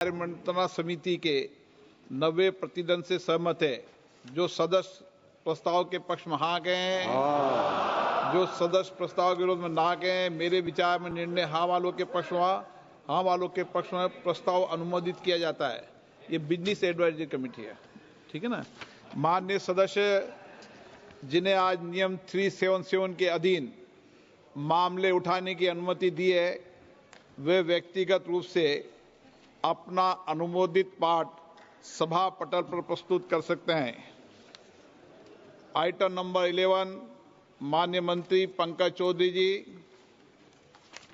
मंत्रणा समिति के 90 प्रतिशत से सहमत है। जो सदस्य प्रस्ताव के पक्ष में हाँ कहें, जो सदस्य प्रस्ताव के विरोध में ना कहें, मेरे विचार में निर्णय हाँ वालों के पक्ष में हाँ वालों के पक्ष में प्रस्ताव अनुमोदित किया जाता है। ये बिजनेस एडवाइजरी कमेटी है, ठीक है ना। माननीय सदस्य जिन्हें आज नियम 377 के अधीन मामले उठाने की अनुमति दी है, वे व्यक्तिगत रूप से अपना अनुमोदित पाठ सभा पटल पर प्रस्तुत कर सकते हैं। आइटम नंबर 11, माननीय मंत्री पंकज चौधरी जी।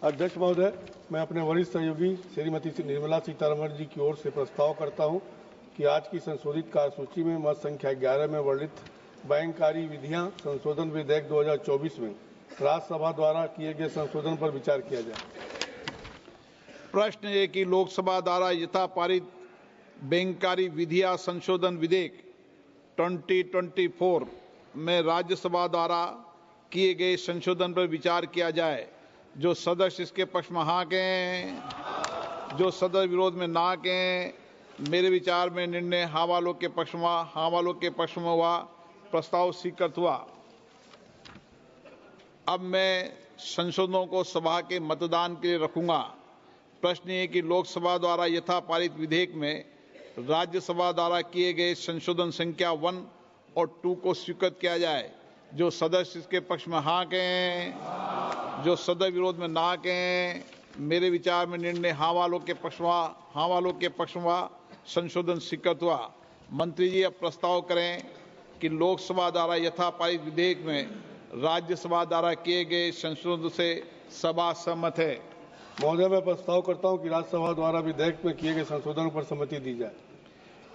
अध्यक्ष महोदय, मैं अपने वरिष्ठ सहयोगी श्रीमती निर्मला सीतारमण जी की ओर से प्रस्ताव करता हूं कि आज की संशोधित कार्यसूची में मत संख्या 11 में वर्णित बैंककारी विधियां संशोधन विधेयक 2024 में राज्यसभा द्वारा किए गए संशोधन पर विचार किया जाए। प्रश्न है कि लोकसभा द्वारा यथा पारित बैंककारी विधियां संशोधन विधेयक 2024 में राज्यसभा द्वारा किए गए संशोधन पर विचार किया जाए। जो सदस्य इसके पक्ष में हाँ कहें, जो सदस्य विरोध में ना कहें, मेरे विचार में निर्णय हाँ वालों के पक्ष में हाँ वालों के पक्ष में हुआ। प्रस्ताव स्वीकृत हुआ। अब मैं संशोधनों को सभा के मतदान के लिए रखूंगा। प्रश्न है कि लोकसभा द्वारा यथा पारित विधेयक में राज्यसभा द्वारा किए गए संशोधन संख्या 1 और 2 को स्वीकृत किया जाए। जो सदस्य इसके पक्ष में हाँ कहें, जो सदस्य विरोध में ना कहें, मेरे विचार में निर्णय हाँ वालों के पक्ष में हाँ वालों के पक्ष में संशोधन स्वीकृत हुआ। मंत्री जी अब प्रस्ताव करें कि लोकसभा द्वारा यथा पारित विधेयक में राज्यसभा द्वारा किए गए संशोधन से सभा सहमत है। महोदय, मैं प्रस्ताव करता हूं कि राज्यसभा द्वारा विधेयक में किए गए संशोधनों पर सहमति दी जाए।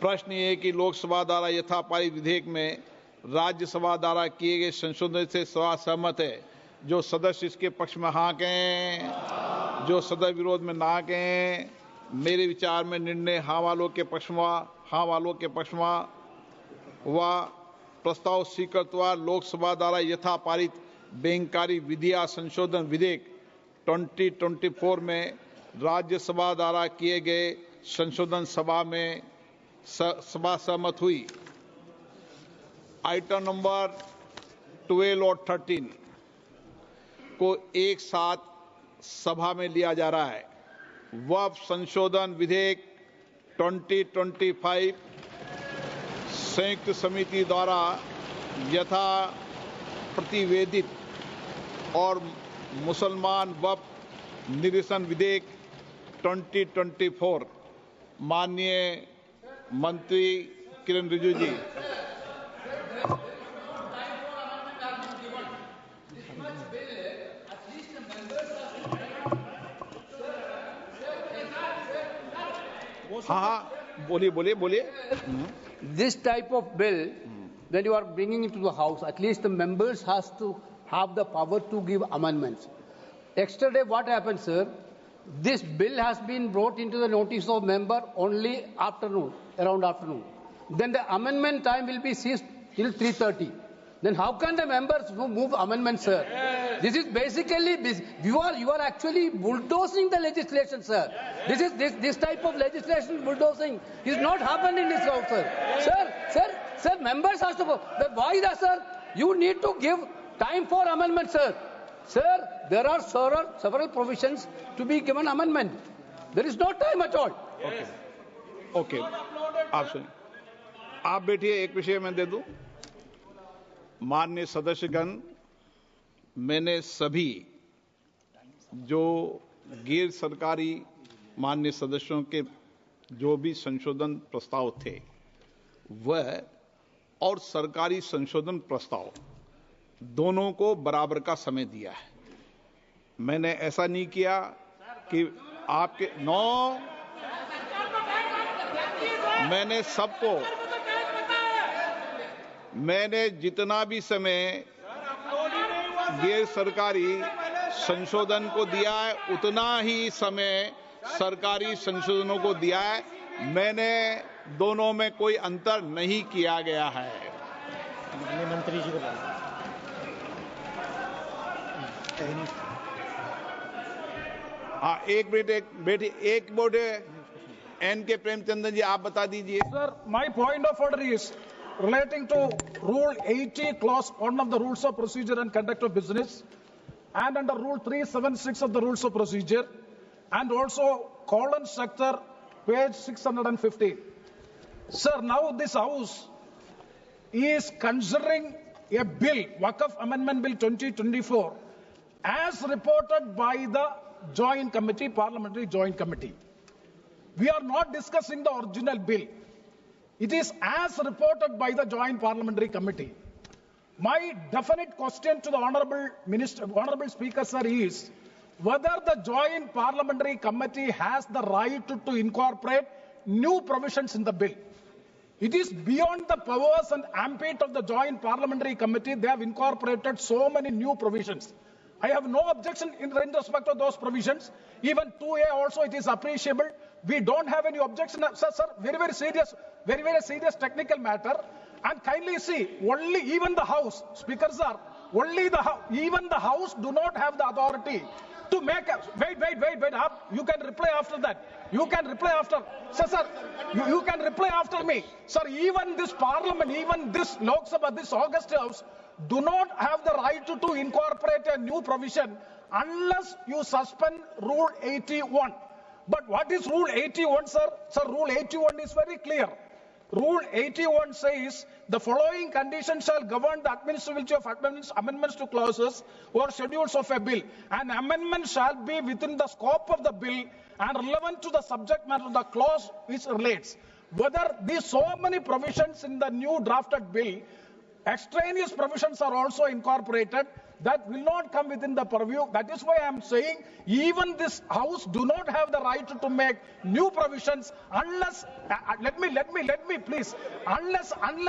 प्रश्न ये है कि लोकसभा द्वारा यथा पारित विधेयक में राज्यसभा द्वारा किए गए संशोधन से सभा सहमत है। जो सदस्य इसके पक्ष में हाँ कहें, जो सदस्य विरोध में ना कहें, मेरे विचार में निर्णय हाँ वालों के पक्ष में हाँ वालों के पक्ष में हुआ। प्रस्ताव स्वीकृत हुआ। लोकसभा द्वारा यथा पारित बैंककारी विधियां संशोधन विधेयक 2024 में राज्यसभा द्वारा किए गए संशोधन सभा सहमत हुई। आइटम नंबर 12 और 13 को एक साथ सभा में लिया जा रहा है। वक्फ संशोधन विधेयक 2025 संयुक्त समिति द्वारा यथा प्रतिवेदित और मुसलमान वक्फ निरसन विधेयक 2024। माननीय मंत्री किरण रिजिजू जी। हाँ, बोलिए। This type of bill, when you are bringing it to the House, at least the members has to have the power to give amendments. Yesterday, what happened, sir? This bill has been brought into the notice of member only afternoon, around afternoon. Then the amendment time will be ceased till 3:30. Then how can the members move amendments, sir? This is basically you are actually bulldozing the legislation, sir. This type of legislation bulldozing is not happening in this house, sir. Sir, members has to. Why that, sir? You need to give time for amendment, sir. Sir, there are several provisions to be given amendment. There is no time at all. Okay, आप सुनिए। आप बैठिए, एक विषय मैं दे दूं। माननीय सदस्यगण, मैंने सभी जो गैर सरकारी माननीय सदस्यों के जो भी संशोधन प्रस्ताव थे वह और सरकारी संशोधन प्रस्ताव दोनों को बराबर का समय दिया है। मैंने ऐसा नहीं किया कि आपके मैंने जितना भी समय गैर सरकारी संशोधन को दिया है उतना ही समय सरकारी संशोधनों को दिया है। मैंने दोनों में कोई अंतर नहीं किया गया है। मंत्री जी को हाँ, एक मिनट एन के प्रेमचंद्रन जी, आप बता दीजिए। Sir, my point of order is relating to Rule 80, Clause 1 of the Rules of Procedure and Conduct of Business, and under Rule 376 of the Rules of Procedure, and also colon sector, page 615. Sir, now this House is considering a bill, Waqf Amendment Bill 2024, as reported by the Joint Committee, Parliamentary Joint Committee. We are not discussing the original bill. It is as reported by the Joint Parliamentary Committee. My definite question to the Honorable Minister, Honorable Speaker, sir, is whether the Joint Parliamentary Committee has the right to incorporate new provisions in the bill. It is beyond the powers and ambit of the Joint Parliamentary Committee. They have incorporated so many new provisions. I have no objection in respect of those provisions. Even 2A also, it is appreciable. We don't have any objection. Sir, very serious technical matter. And kindly see, only even the House, Speaker sir, even the House do not have the authority to make wait up. You can reply after that. You can reply after. Sir, you can reply after me. Sir, even this Parliament, even this Lok Sabha, this August House, do not have the right to incorporate a new provision unless you suspend Rule 81. But what is Rule 81, sir? Sir, Rule 81 is very clear. Rule 81 says the following conditions shall govern the administrability of amendments to clauses or schedules of a bill. An amendment shall be within the scope of the bill and relevant to the subject matter of the clause which relates. Whether these so many provisions in the new drafted bill, extraneous provisions are also incorporated, that will not come within the purview. That is why I am saying even this House do not have the right to make new provisions unless, let me please, unless and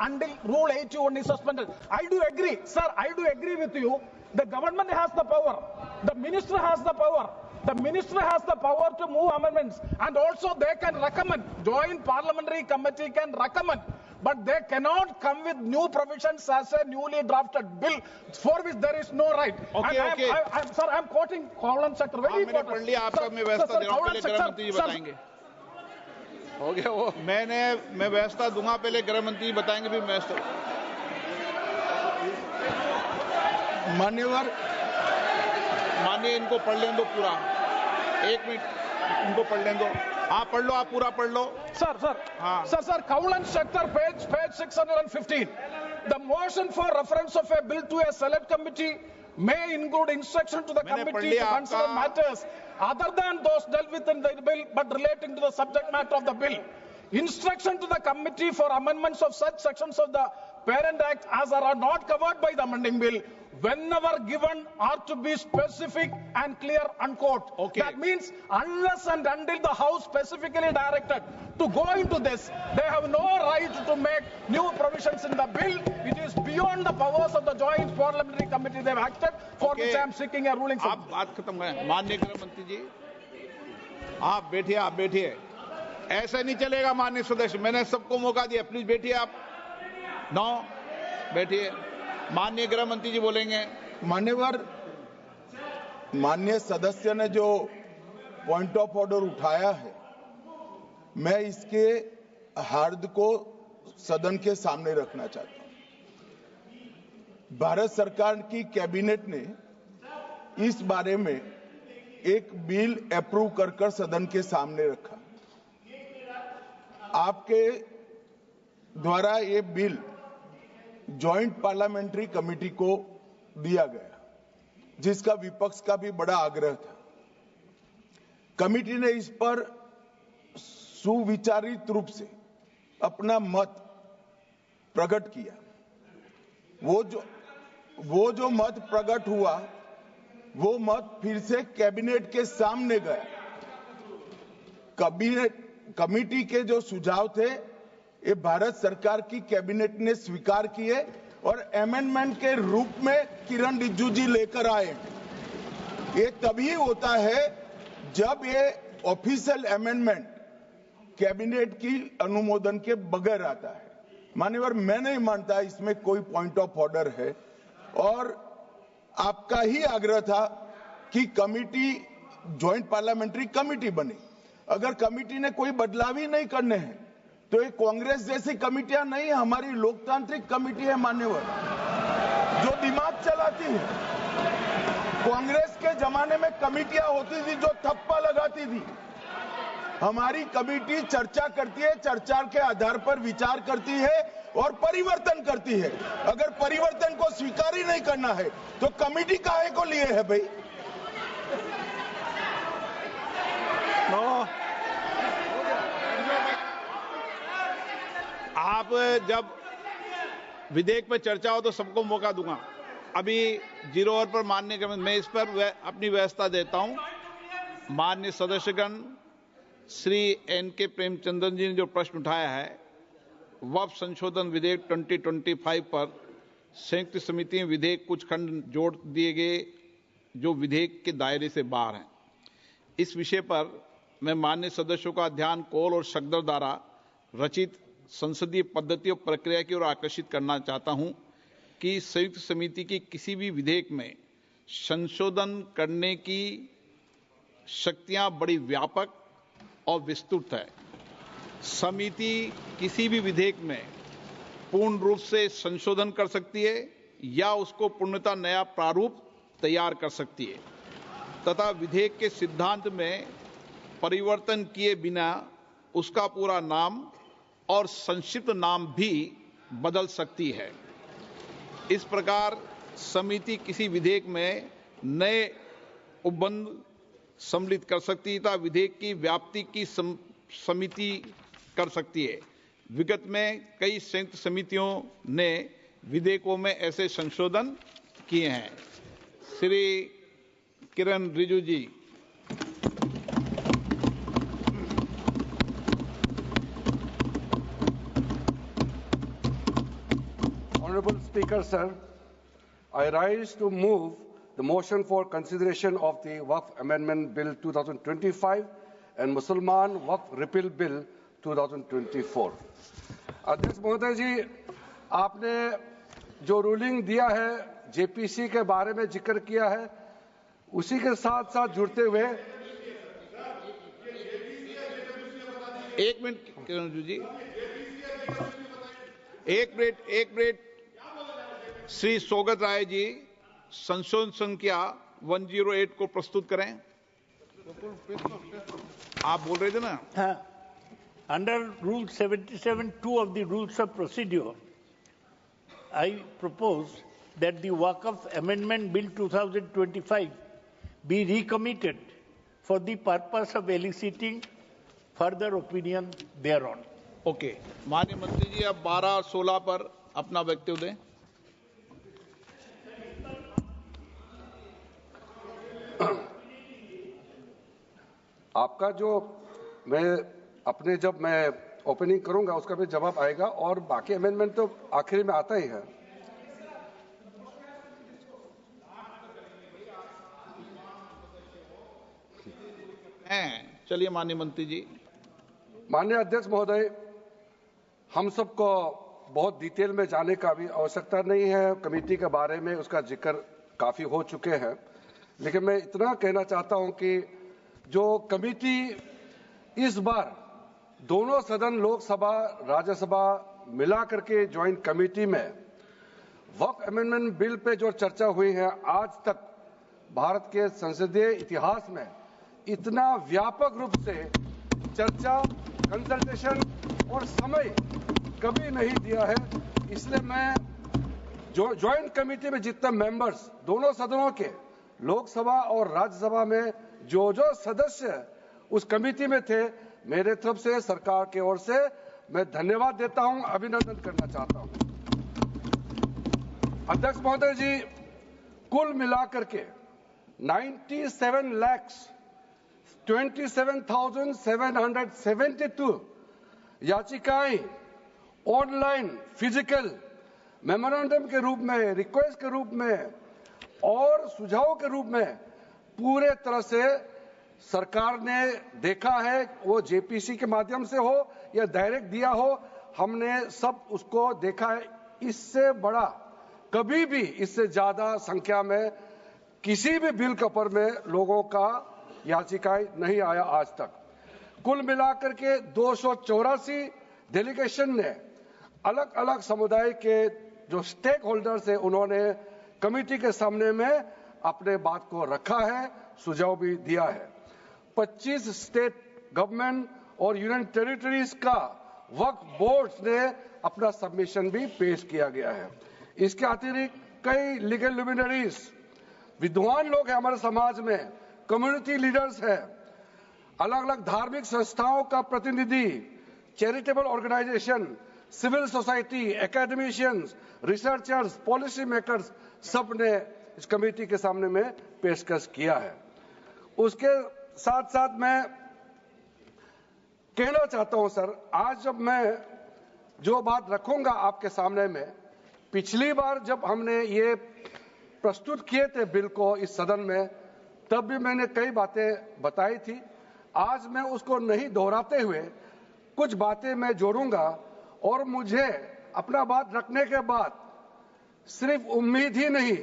until Rule 81 is suspended. I do agree, sir, I do agree with you. The government has the power. The minister has the power. The minister has the power to move amendments, and also they can recommend. Joint Parliamentary Committee can recommend. But they cannot come with new provisions as a newly drafted bill for which there is no right. Okay. Sir, I'm quoting column sector. Very important. पढ़ लिया आपका, मैं व्यवस्था दे रहा हूं, पहले गृह मंत्री जी बताएंगे। हो गया वो, मैं व्यवस्था दूंगा, पहले गृह मंत्री जी बताएंगे, फिर व्यवस्था। माननीय इनको पढ़ लें दो पूरा, 1 मिनट इनको पढ़ लें दो। हाँ, पढ़ लो, आप पूरा पढ़ लो। Sir, हाँ। Sir, Cowland sector, page 615. The motion for reference of a bill to a select committee may include instruction to the committee to consider matters other than those dealt with in the bill but relating to the subject matter of the bill. Instruction to the committee for amendments of such sections of the Parent Act as are not covered by the amending bill, whenever given, are to be specific and clear, unquote. Okay. That means unless and until the House specifically directed to go into this, they have no right to make new provisions in the bill. It is beyond the powers of the Joint Parliamentary Committee. They have acted, for which I am seeking a ruling. आप बात खत्म करें। माननीय गृह मंत्री जी, आप बैठिए। ऐसा नहीं चलेगा माननीय सदस्य, मैंने सबको मौका दिया, प्लीज बैठिए आप। बैठिए। माननीय गृह मंत्री जी बोलेंगे। माननीय सदस्य ने जो पॉइंट ऑफ ऑर्डर उठाया है, मैं इसके हार्द को सदन के सामने रखना चाहता हूं। भारत सरकार की कैबिनेट ने इस बारे में एक बिल अप्रूव कर सदन के सामने रखा। आपके द्वारा ये बिल जॉइंट पार्लियामेंट्री कमेटी को दिया गया, जिसका विपक्ष का भी बड़ा आग्रह था। कमेटी ने इस पर सुविचारित रूप से अपना मत प्रकट किया। वो जो मत प्रकट हुआ, वो मत फिर से कैबिनेट के सामने गया। कमेटी के जो सुझाव थे, ये भारत सरकार की कैबिनेट ने स्वीकार किए और अमेंडमेंट के रूप में किरण रिजिजू जी लेकर आए। ये तभी होता है जब ये ऑफिशियल अमेंडमेंट कैबिनेट की अनुमोदन के बगैर आता है। मान्यवर, मैं नहीं मानता इसमें कोई पॉइंट ऑफ ऑर्डर है, और आपका ही आग्रह था कि कमेटी जॉइंट पार्लियामेंट्री कमेटी बने। अगर कमेटी ने कोई बदलाव ही नहीं करने हैं तो ये कांग्रेस जैसी कमेटियां नहीं, हमारी लोकतांत्रिक कमेटी है मान्यवर, जो दिमाग चलाती है। कांग्रेस के जमाने में कमेटियां होती थी जो थप्पा लगाती थी। हमारी कमेटी चर्चा करती है, चर्चा के आधार पर विचार करती है और परिवर्तन करती है। अगर परिवर्तन को स्वीकार ही नहीं करना है तो कमेटी काहे को लिए है भाई? आप जब विधेयक पर चर्चा हो तो सबको मौका दूंगा। अभी 0 ओवर पर मानने के मैं इस पर अपनी व्यवस्था देता हूं। माननीय सदस्यगण श्री एन.के. प्रेमचंद्रन जी ने जो प्रश्न उठाया है वक्फ संशोधन विधेयक 2025 पर संयुक्त समिति में विधेयक कुछ खंड जोड़ दिए गए जो विधेयक के दायरे से बाहर हैं। इस विषय पर मैं माननीय सदस्यों का ध्यान कौल और शकदर द्वारा रचित संसदीय पद्धति और प्रक्रिया की ओर आकर्षित करना चाहता हूं कि संयुक्त समिति की किसी भी विधेयक में संशोधन करने की शक्तियां बड़ी व्यापक और विस्तृत है। समिति किसी भी विधेयक में पूर्ण रूप से संशोधन कर सकती है या उसको पूर्णतः नया प्रारूप तैयार कर सकती है तथा विधेयक के सिद्धांत में परिवर्तन किए बिना उसका पूरा नाम और संक्षिप्त नाम भी बदल सकती है। इस प्रकार समिति किसी विधेयक में नए उपबंध सम्मिलित कर सकती है तथा विधेयक की व्याप्ति की समिति कर सकती है। विगत में कई संयुक्त समितियों ने विधेयकों में ऐसे संशोधन किए हैं। श्री किरण रिजिजू जी। Honorable Speaker, sir, I rise to move the motion for consideration of the Waqf Amendment Bill 2025 and Mussalman Waqf Repeal Bill 2024. अध्यक्ष महोदय जी, आपने जो रूलिंग दिया है जेपीसी के बारे में जिक्र किया है, उसी के साथ साथ जुड़ते हुए एक मिनट किरण जी, एक मिनट श्री सौगत राय जी संशोधन संख्या 108 को प्रस्तुत करें। आप बोल रहे थे ना? हाँ। Under Rule 77(2) of the Rules of Procedure, I propose that the Waqf Amendment Bill 2025 be recommitted for the purpose of eliciting further opinion thereon. Okay, माननीय मंत्री जी अब 12 और 16 पर अपना वक्तव्य दें। आपका जो जब मैं ओपनिंग करूंगा उसका भी जवाब आएगा और बाकी अमेंडमेंट तो आखिरी में आता ही है। चलिए माननीय मंत्री जी। माननीय अध्यक्ष महोदय, हम सबको बहुत डिटेल में जाने का भी आवश्यकता नहीं है। कमेटी के बारे में उसका जिक्र काफी हो चुके हैं, लेकिन मैं इतना कहना चाहता हूं कि जो कमेटी इस बार दोनों सदन लोकसभा राज्यसभा मिला करके ज्वाइंट कमेटी में वक्फ अमेंडमेंट बिल पे जो चर्चा हुई है, आज तक भारत के संसदीय इतिहास में इतना व्यापक रूप से चर्चा, कंसल्टेशन और समय कभी नहीं दिया है। इसलिए मैं जो ज्वाइंट कमेटी में जितने मेंबर्स दोनों सदनों के लोकसभा और राज्यसभा में जो सदस्य उस कमेटी में थे, मेरे तरफ से सरकार की ओर से मैं धन्यवाद देता हूं, अभिनंदन करना चाहता हूं। अध्यक्ष महोदय जी, कुल मिलाकर के 97,27,772 याचिकाएं ऑनलाइन, फिजिकल, मेमोरेंडम के रूप में, रिक्वेस्ट के रूप में और सुझाव के रूप में पूरे तरह से सरकार ने देखा है। वो जेपीसी के माध्यम से हो या डायरेक्ट दिया हो, हमने सब उसको देखा है। इससे बड़ा कभी भी, इससे ज्यादा संख्या में किसी भी बिल के ऊपर में लोगों का याचिकाएं नहीं आया आज तक। कुल मिलाकर के 284 डेलीगेशन ने अलग अलग समुदाय के जो स्टेक होल्डर्स है उन्होंने कमेटी के सामने में अपने बात को रखा है, सुझाव भी दिया है। 25 स्टेट गवर्नमेंट और यूनियन टेरिटरीज का वक्फ बोर्ड्स ने अपना सबमिशन भी पेश किया गया है। इसके अतिरिक्त कई लीगल लुमिनरीज, विद्वान लोग हैं हमारे समाज में, कम्युनिटी लीडर्स हैं, अलग अलग धार्मिक संस्थाओं का प्रतिनिधि, charitable organisation, civil society, academicians, researchers, policy makers, सब ने इस कमेटी के सामने में पेशकश किया है। उसके साथ साथ मैं कहना चाहता हूं सर, आज जब मैं जो बात रखूंगा आपके सामने में, पिछली बार जब हमने ये प्रस्तुत किए थे बिल को इस सदन में, तब भी मैंने कई बातें बताई थी। आज मैं उसको नहीं दोहराते हुए कुछ बातें मैं जोड़ूंगा और मुझे अपना बात रखने के बाद सिर्फ उम्मीद ही नहीं,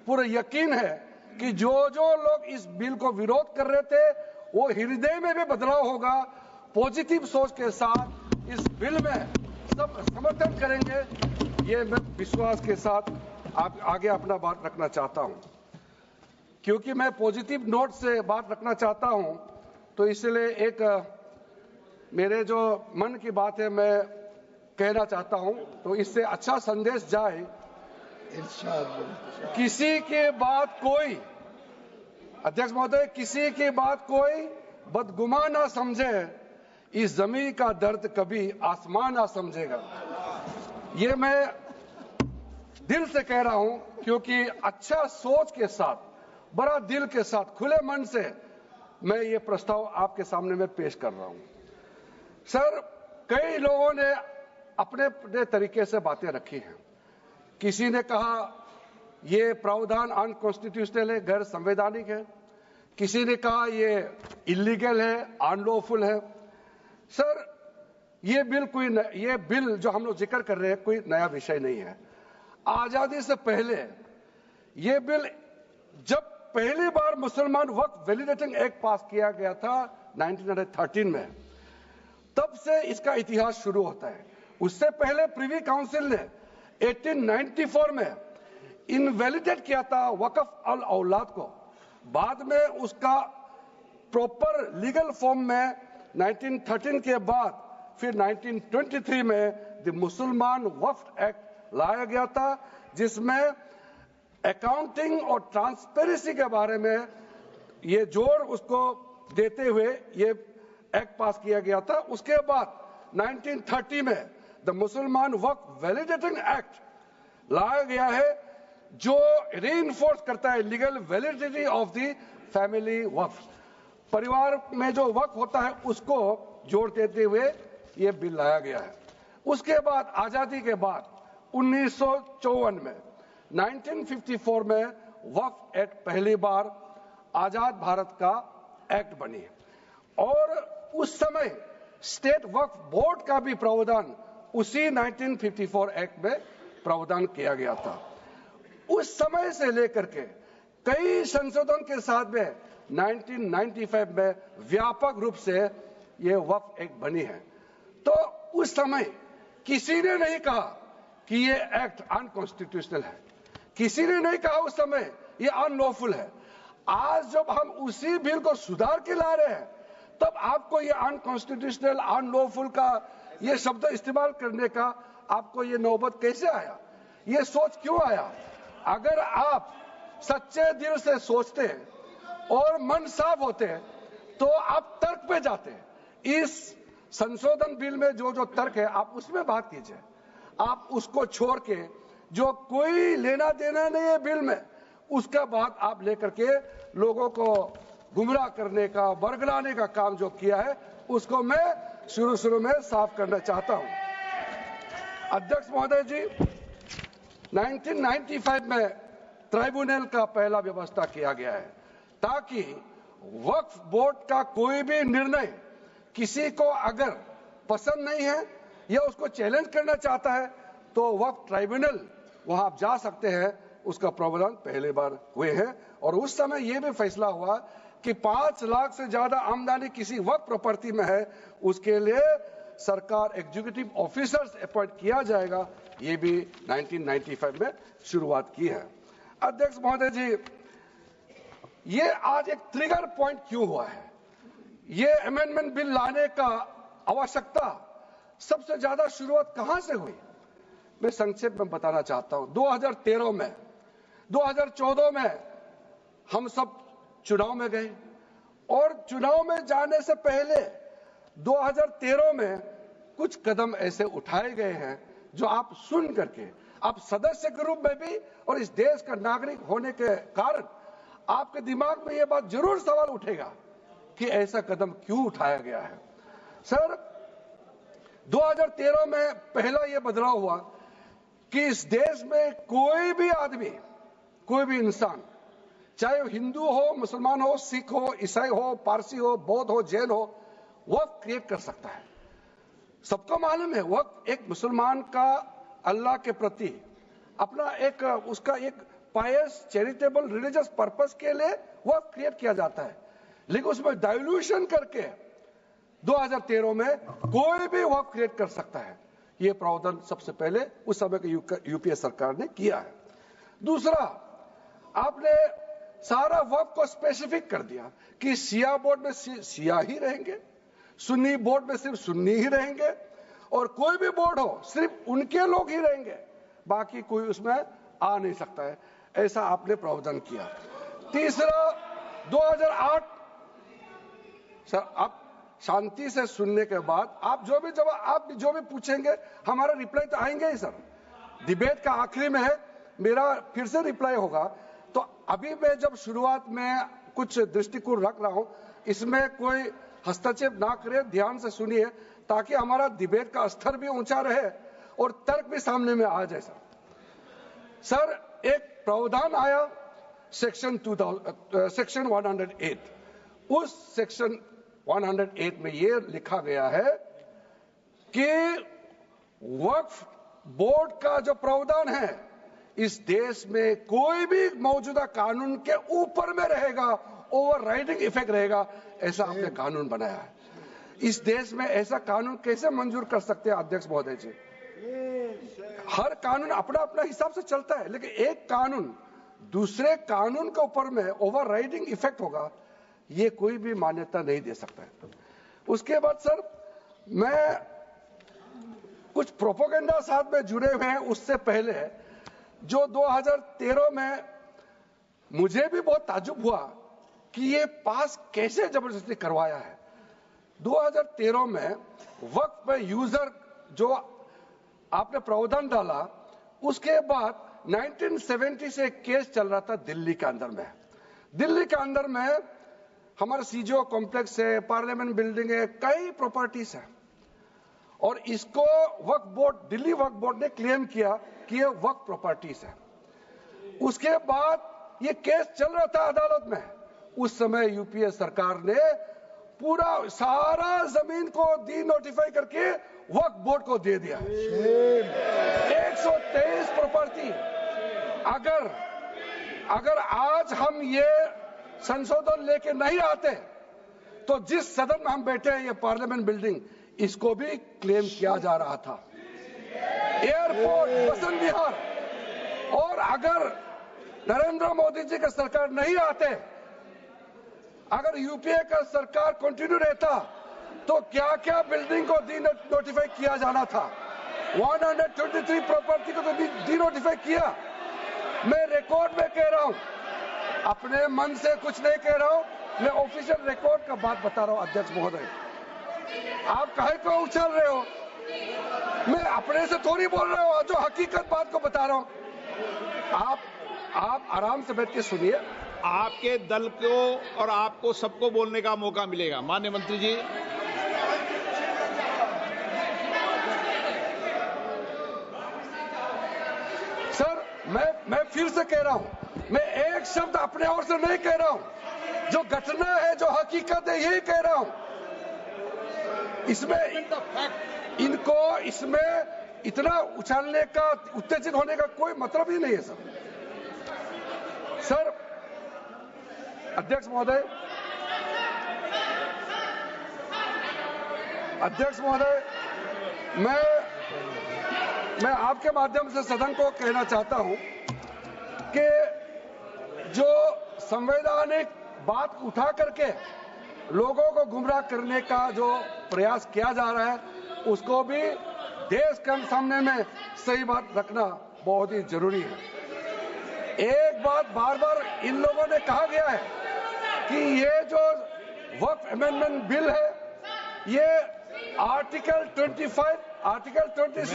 पूरा यकीन है कि जो जो लोग इस बिल को विरोध कर रहे थे वो हृदय में भी बदलाव होगा, पॉजिटिव सोच के साथ इस बिल में सब समर्थन करेंगे। ये मैं विश्वास के साथ आप आगे अपना बात रखना चाहता हूं। क्योंकि मैं पॉजिटिव नोट से बात रखना चाहता हूं, तो इसलिए एक मेरे जो मन की बात है मैं कहना चाहता हूं, तो इससे अच्छा संदेश जाए। किसी की बात कोई, अध्यक्ष महोदय, किसी की बात कोई बदगुमान ना समझे, इस जमीन का दर्द कभी आसमान ना समझेगा। ये मैं दिल से कह रहा हूं, क्योंकि अच्छा सोच के साथ, बड़ा दिल के साथ, खुले मन से मैं ये प्रस्ताव आपके सामने में पेश कर रहा हूं। सर, कई लोगों ने अपने अपने तरीके से बातें रखी हैं। किसी ने कहा ये प्रावधान अनकॉन्स्टिट्यूशनल है, गैर संवैधानिक है। किसी ने कहा ये इलीगल है, अनलॉफुल है। सर, ये बिल जो हम लोग जिक्र कर रहे हैं कोई नया विषय नहीं है। आजादी से पहले ये बिल, जब पहली बार मुसलमान वक्फ वैलिडेटिंग एक्ट पास किया गया था 1913 में, तब से इसका इतिहास शुरू होता है। उससे पहले प्रिवी काउंसिल ने 1894 में इनवैलिडेट किया था वक्फ अल औलाद को। बाद में उसका प्रॉपर लीगल फॉर्म में 1913 के बाद फिर 1923 में द मुसलमान वक्फ एक्ट लाया गया था, जिसमें अकाउंटिंग और ट्रांसपेरेंसी के बारे में ये जोर उसको देते हुए ये एक्ट पास किया गया था। उसके बाद 1930 में द मुसलमान वक्फ वैलिडेटिंग एक्ट लाया गया है, जो रीइंफोर्स करता है legal validity of the family waqf. परिवार में जो वक्फ होता है उसको जोड़ देते हुए ये बिल लाया गया है। उसके बाद आजादी के बाद 1954 में 1954 में वक्फ एक्ट पहली बार आजाद भारत का एक्ट बनी, और उस समय स्टेट वक्फ बोर्ड का भी प्रावधान उसी 1954 एक्ट में प्रावधान किया गया था। उस समय से लेकर के कई संशोधन के साथ में 1995 में व्यापक रूप से ये वक्फ एक्ट बनी है। तो उस समय किसी ने नहीं कहा कि ये एक्ट अनकॉन्स्टिट्यूशनल है, किसी ने नहीं कहा उस समय ये अनलॉफुल है। आज जब हम उसी बिल को सुधार के ला रहे हैं, तब आपको ये अनकॉन्स्टिट्यूशनल, अनलॉफुल का ये शब्द इस्तेमाल करने का आपको ये नौबत कैसे आया? ये सोच क्यों आया? अगर आप सच्चे दिल से सोचते और मन साफ होते तो आप तर्क पे जाते। इस संशोधन बिल में जो जो तर्क है आप उसमें बात कीजिए। आप उसको छोड़ के जो कोई लेना देना नहीं है बिल में, उसका बात आप लेकर के लोगों को गुमराह करने का, बरगलाने का काम जो किया है, उसको मैं शुरू में साफ करना चाहता हूं। अध्यक्ष महोदय जी, 1995 में ट्राइब्यूनल का पहला व्यवस्था किया गया है, ताकि वक्फ बोर्ड का कोई भी निर्णय किसी को अगर पसंद नहीं है या उसको चैलेंज करना चाहता है तो वक्फ ट्राइब्यूनल वहां आप जा सकते हैं। उसका प्रावधान पहली बार हुए हैं, और उस समय यह भी फैसला हुआ कि 5 लाख से ज्यादा आमदनी किसी वक्फ प्रॉपर्टी में है, उसके लिए सरकार एग्जीक्यूटिव ऑफिसर्स अपॉइंट किया जाएगा। ये भी 1995 में शुरुआत की है। अध्यक्ष महोदय जी, ये आज एक ट्रिगर पॉइंट क्यों हुआ है? ये अमेंडमेंट बिल लाने का आवश्यकता सबसे ज्यादा शुरुआत कहां से हुई? मैं संक्षेप में बताना चाहता हूं। 2013 में, 2014 में हम सब चुनाव में गए और चुनाव में जाने से पहले 2013 में कुछ कदम ऐसे उठाए गए हैं जो आप सुन करके, आप सदस्य के रूप में भी और इस देश का नागरिक होने के कारण आपके दिमाग में यह बात जरूर सवाल उठेगा कि ऐसा कदम क्यों उठाया गया है। सर, 2013 में पहला यह बदलाव हुआ कि इस देश में कोई भी आदमी, कोई भी इंसान, चाहे वो हिंदू हो, मुसलमान हो, सिख हो, ईसाई हो, पारसी हो, बौद्ध हो, जैन हो, वक्फ क्रिएट कर सकता है। सबको मालूम है वक्फ एक मुसलमान का अल्लाह के प्रति अपना एक उसका एक पायस चैरिटेबल रिलीजियस पर्पस के लिए वक्फ क्रिएट किया जाता है, लेकिन उसमें डाइल्यूशन करके 2013 में कोई भी वक्फ क्रिएट कर सकता है। ये प्रावधान सबसे पहले उस समय की यूपीए सरकार ने किया है। दूसरा, आपने सारा वक्फ को स्पेसिफिक कर दिया कि शिया बोर्ड में शिया ही रहेंगे, सुन्नी बोर्ड में सिर्फ सुन्नी ही रहेंगे, और कोई भी बोर्ड हो सिर्फ उनके लोग ही रहेंगे, बाकी कोई उसमें आ नहीं सकता है। ऐसा आपने प्रावधान किया। तीसरा, 2008, सर आप शांति से सुनने के बाद आप जो भी पूछेंगे हमारा रिप्लाई तो आएंगे ही सर। डिबेट का आखिरी में है, मेरा फिर से रिप्लाई होगा। तो अभी मैं जब शुरुआत में कुछ दृष्टिकोण रख रहा हूं, इसमें कोई हस्तक्षेप ना करे, ध्यान से सुनिए ताकि हमारा डिबेट का स्तर भी ऊंचा रहे और तर्क भी सामने में आ जाए। सर, एक प्रावधान आया सेक्शन 108। उस सेक्शन 108 में यह लिखा गया है कि वक्फ बोर्ड का जो प्रावधान है इस देश में कोई भी मौजूदा कानून के ऊपर में रहेगा, ओवरराइडिंग इफेक्ट रहेगा। ऐसा आपने कानून बनाया है। इस देश में ऐसा कानून कैसे मंजूर कर सकते हैं अध्यक्ष महोदय जी? हर कानून अपना अपना हिसाब से चलता है, लेकिन एक कानून दूसरे कानून के ऊपर में ओवरराइडिंग इफेक्ट होगा, ये कोई भी मान्यता नहीं दे सकता है। उसके बाद सर, मैं कुछ प्रोपोगेंडा साथ में जुड़े हुए हैं। उससे पहले जो 2013 में मुझे भी बहुत ताज्जुब हुआ कि ये पास कैसे जबरदस्ती करवाया है। 2013 में वक्फ में यूजर जो आपने प्रावधान डाला, उसके बाद 1970 से एक केस चल रहा था दिल्ली के अंदर में। दिल्ली के अंदर में हमारा सीजीओ कॉम्प्लेक्स है, पार्लियामेंट बिल्डिंग है, कई प्रॉपर्टीज है, और इसको वक्फ बोर्ड, दिल्ली वक्फ बोर्ड ने क्लेम किया कि ये वक्फ प्रॉपर्टीज है। उसके बाद ये केस चल रहा था अदालत में। उस समय यूपीए सरकार ने पूरा सारा जमीन को डी नोटिफाई करके वक्फ बोर्ड को दे दिया। 123 प्रॉपर्टी। अगर आज हम ये संशोधन लेके नहीं आते तो जिस सदन में हम बैठे हैं, ये पार्लियामेंट बिल्डिंग, इसको भी क्लेम किया जा रहा था। एयरपोर्ट, बसंत विहार, और अगर नरेंद्र मोदी जी का सरकार नहीं आते, अगर यूपीए का सरकार कंटिन्यू रहता, तो क्या क्या बिल्डिंग को डी नोटिफाई किया जाना था। 123 प्रॉपर्टी को तो डी नोटिफाई किया। मैं रिकॉर्ड में कह रहा हूं, अपने मन से कुछ नहीं कह रहा हूं, मैं ऑफिशियल रिकॉर्ड का बात बता रहा हूं। अध्यक्ष महोदय, आप काहे को उछल रहे हो? मैं अपने से थोड़ी बोल रहा हूं, जो हकीकत बात को बता रहा हूं। आप आराम से बैठ के सुनिए। आपके दल को और आपको सबको बोलने का मौका मिलेगा। माननीय मंत्री जी, सर, मैं फिर से कह रहा हूं, मैं एक शब्द अपने ओर से नहीं कह रहा हूं, जो घटना है, जो हकीकत है, यही कह रहा हूं। इनको इसमें इतना उछालने का, उत्तेजित होने का कोई मतलब ही नहीं है सर। अध्यक्ष महोदय, अध्यक्ष महोदय, मैं आपके माध्यम से सदन को कहना चाहता हूं कि जो संवैधानिक बात उठा करके लोगों को गुमराह करने का जो प्रयास किया जा रहा है, उसको भी देश के सामने में सही बात रखना बहुत ही जरूरी है। एक बात बार बार इन लोगों ने कहा गया है कि ये जो वक्फ अमेंडमेंट बिल है, ये आर्टिकल 25, आर्टिकल 26,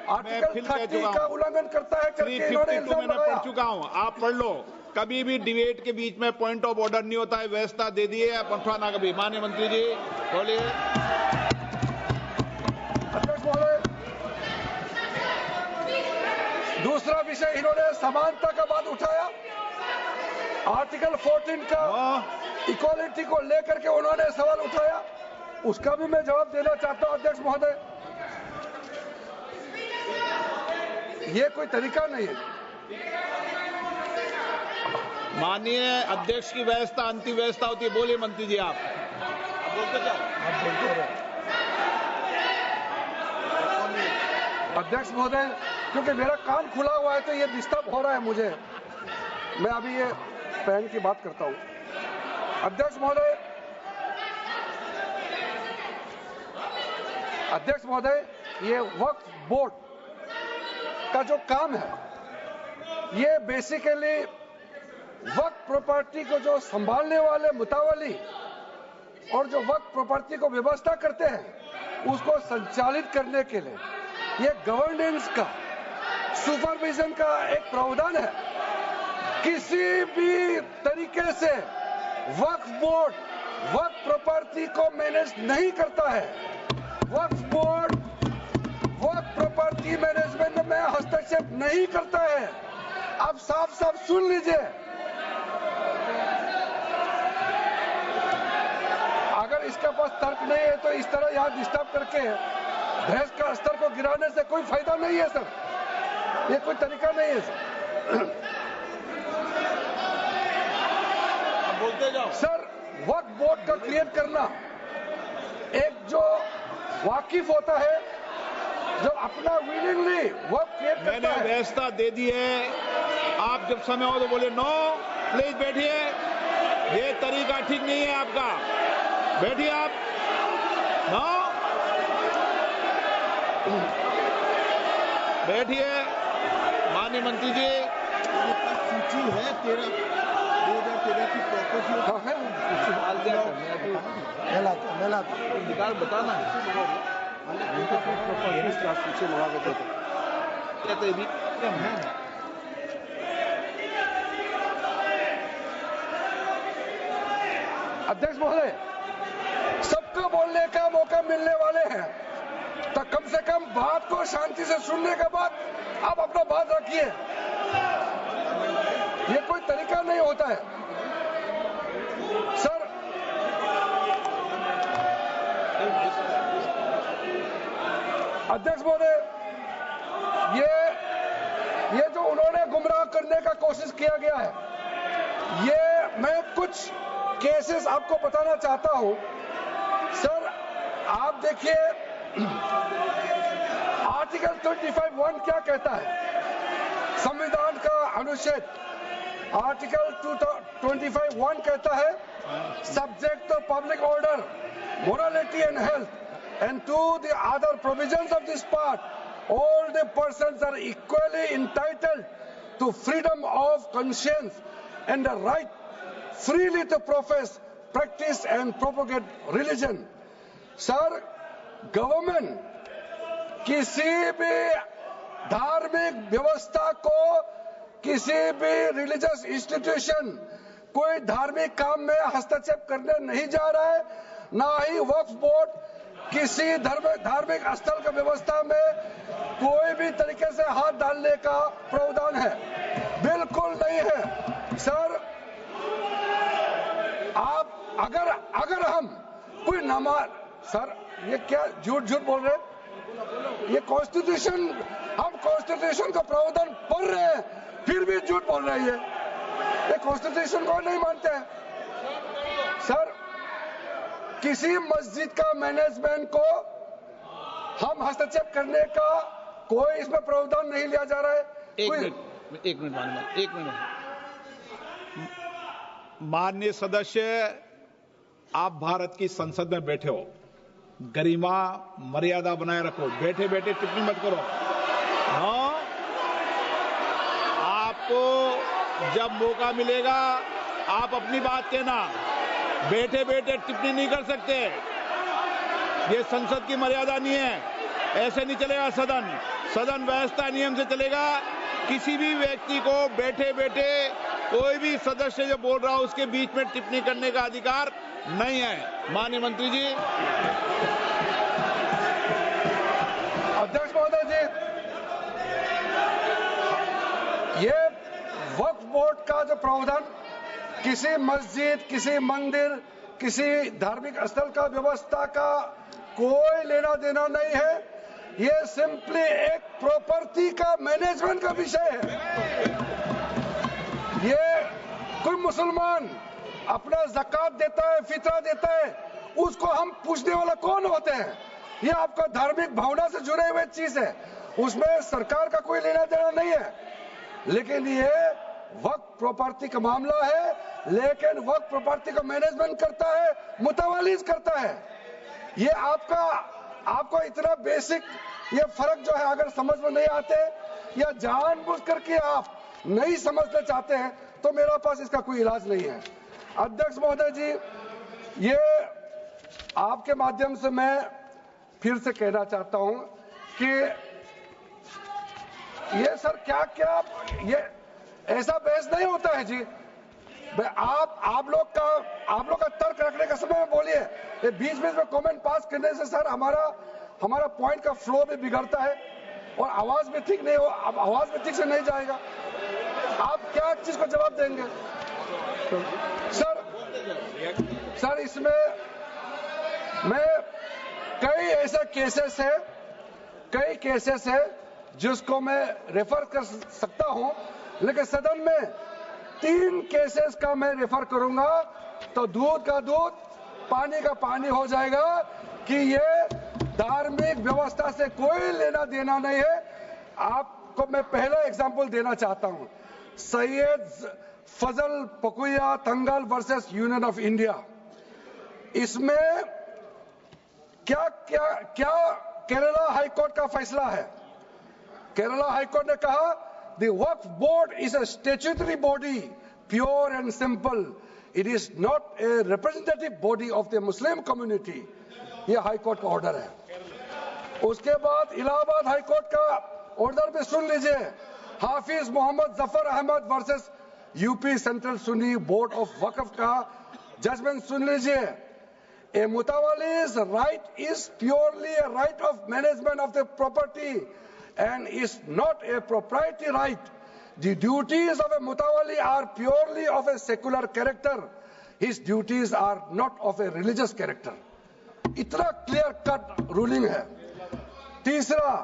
आर्टिकल 30 का उल्लंघन करता है करके इन्होंने इल्जाम लगाया। पढ़ चुका हूं, आप पढ़ लो। कभी भी डिबेट के बीच में पॉइंट ऑफ ऑर्डर नहीं होता है, व्यवस्था दे दी है, पठवाना कभी। माननीय मंत्री जी बोलिए। अध्यक्ष महोदय, दूसरा विषय इन्होंने समानता का बात उठाया। आर्टिकल 14 का इक्वालिटी को लेकर के उन्होंने सवाल उठाया, उसका भी मैं जवाब देना चाहता हूं। अध्यक्ष महोदय, ये कोई तरीका नहीं है। माननीय अध्यक्ष की व्यवस्था अंतिम व्यवस्था होती है। बोलिए मंत्री जी, आप बोलते जाओ। अध्यक्ष महोदय, क्योंकि मेरा कान खुला हुआ है तो ये डिस्टर्ब हो रहा है मुझे। मैं अभी ये फैन की बात करता हूं। अध्यक्ष महोदय, ये वक्फ बोर्ड का जो काम है, ये बेसिकली वक्फ प्रॉपर्टी को जो संभालने वाले मुतावली और जो वक्फ प्रॉपर्टी को व्यवस्था करते हैं, उसको संचालित करने के लिए ये गवर्नेंस का, सुपरविजन का एक प्रावधान है। किसी भी तरीके से वक्फ बोर्ड वक्फ प्रॉपर्टी को मैनेज नहीं करता है। वक्फ बोर्ड वक्फ प्रॉपर्टी मैनेजमेंट में हस्तक्षेप नहीं करता है। आप साफ साफ सुन लीजिए, अगर इसके पास तर्क नहीं है तो इस तरह यहां डिस्टर्ब करके बहस का स्तर को गिराने से कोई फायदा नहीं है सर, ये कोई तरीका नहीं है सर। बोलते जाओ सर, वक्फ बोर्ड का क्रिएट करना, एक जो वाकिफ होता है, जो अपना विलिंगली वक्फ क्रिएट करता है। मैंने व्यवस्था दे दी है, आप जब समय हो तो बोले नो, प्लीज बैठिए। ये तरीका ठीक नहीं है आपका, बैठिए आप। नो, बैठिए। माननीय मंत्री जी, सूची है 2013 की प्रॉपर्टी निकाल बताना अध्यक्ष महोदय, सबको बोलने का मौका मिलने वाले हैं, तो कम से कम बात को शांति से सुनने के बाद आप अपना बात रखिए। ये कोई तरीका नहीं होता है सर। अध्यक्ष महोदय, ये जो उन्होंने गुमराह करने का कोशिश किया गया है, ये मैं कुछ केसेस आपको बताना चाहता हूं सर। आप देखिए, आर्टिकल 25(1) क्या कहता है, संविधान का अनुच्छेद आर्टिकल 25(1) कहता है, subject to public order, morality and health, and to the other provisions of this part, all the persons are equally entitled to freedom of conscience and the right freely to profess, practice and propagate religion. Sir, government किसी भी धार्मिक व्यवस्था को, किसी भी religious institution, कोई धार्मिक काम में हस्तक्षेप करने नहीं जा रहा है, ना ही वक्फ बोर्ड किसी धार्मिक स्थल का व्यवस्था में कोई भी तरीके से हाथ डालने का प्रावधान है, बिल्कुल नहीं है सर। आप अगर हम कोई नमाज, सर ये क्या झूठ बोल रहे हैं, ये कॉन्स्टिट्यूशन, हम कॉन्स्टिट्यूशन का प्रावधान पढ़ रहे हैं, फिर भी झूठ बोल रहे हैं। ये कॉन्स्टिट्यूशन को नहीं मानते हैं सर। किसी मस्जिद का मैनेजमेंट को हम हस्तक्षेप करने का कोई इसमें प्रावधान नहीं लिया जा रहा है। एक मिनट माननीय सदस्य, आप भारत की संसद में बैठे हो, गरिमा मर्यादा बनाए रखो, बैठे बैठे टिप्पणी मत करो। हाँ, आपको जब मौका मिलेगा आप अपनी बात कहना, बैठे बैठे टिप्पणी नहीं कर सकते, ये संसद की मर्यादा नहीं है, ऐसे नहीं चलेगा सदन। सदन व्यवस्था नियम से चलेगा। किसी भी व्यक्ति को बैठे बैठे कोई भी सदस्य जो बोल रहा हो उसके बीच में टिप्पणी करने का अधिकार नहीं है। माननीय मंत्री जी। अध्यक्ष महोदय जी, ये वक्फ बोर्ड का जो प्रावधान किसी मस्जिद, किसी मंदिर, किसी धार्मिक स्थल का व्यवस्था का कोई लेना देना नहीं है। ये सिंपली एक प्रॉपर्टी का मैनेजमेंट का विषय है। ये कोई मुसलमान अपना ज़कात देता है, फितरा देता है, उसको हम पूछने वाला कौन होते हैं? ये आपका धार्मिक भावना से जुड़े हुए चीज है, उसमें सरकार का कोई लेना देना नहीं है। लेकिन ये वक्फ प्रॉपर्टी का मामला है, लेकिन वक्फ प्रॉपर्टी का मैनेजमेंट करता है, मुतवालिज करता है। ये आपको इतना बेसिक ये फर्क जो है अगर समझ में नहीं आते या जानबूझ करके आप नहीं समझना चाहते हैं तो मेरा पास इसका कोई इलाज नहीं है। अध्यक्ष महोदय जी, ये आपके माध्यम से मैं फिर से कहना चाहता हूं कि ये सर क्या ये ऐसा बहस नहीं होता है जी। आप लोग का तर्क रखने का समय में बोलिए, ये बीच में कमेंट पास करने से सर हमारा पॉइंट का फ्लो भी बिगड़ता है और आवाज भी ठीक नहीं हो, अब आवाज भी ठीक से नहीं जाएगा। आप क्या चीज को जवाब देंगे सर? इसमें मैं कई ऐसे केसेस है जिसको मैं रेफर कर सकता हूं, लेकिन सदन में 3 केसेस का मैं रेफर करूंगा तो दूध का दूध पानी का पानी हो जाएगा कि ये धार्मिक व्यवस्था से कोई लेना देना नहीं है। आपको मैं पहला एग्जांपल देना चाहता हूं, सैयद फजल पकुया तंगल वर्सेस यूनियन ऑफ इंडिया। इसमें क्या केरला हाईकोर्ट का फैसला है। केरला हाईकोर्ट ने कहा the Waqf board is a statutory body, pure and simple, it is not a representative body of the Muslim community. ये हाईकोर्ट का ऑर्डर है। उसके बाद इलाहाबाद हाईकोर्ट का ऑर्डर भी सुन लीजिए, Hafiz Mohammad Zafar Ahmad versus UP central Sunni board of waqf का जजमेंट सुन लीजिए। A mutawalli's right is purely a right of management of the property and is not a proprietary right. The duties of a mutawalli are purely of a secular character. His duties are not of a religious character. इतना clear cut ruling है। तीसरा,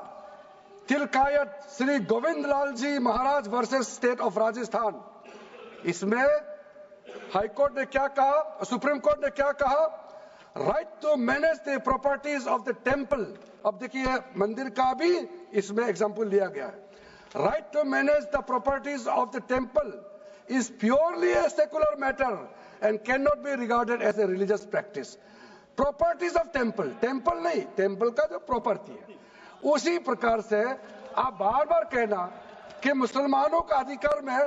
तिलकायत श्री गोविंद लाल जी महाराज versus state of Rajasthan. इसमें high court ने क्या कहा, supreme court ने क्या कहा, right to manage the properties of the temple. अब देखिए मंदिर का भी इसमें एग्जांपल लिया गया है। Right to manage the properties of the temple is purely a secular matter and can not be regarded as a religious practice. Properties of temple, temple नहीं, टेम्पल का जो प्रॉपर्टी है। उसी प्रकार से आप बार बार कहना कि मुसलमानों का अधिकार में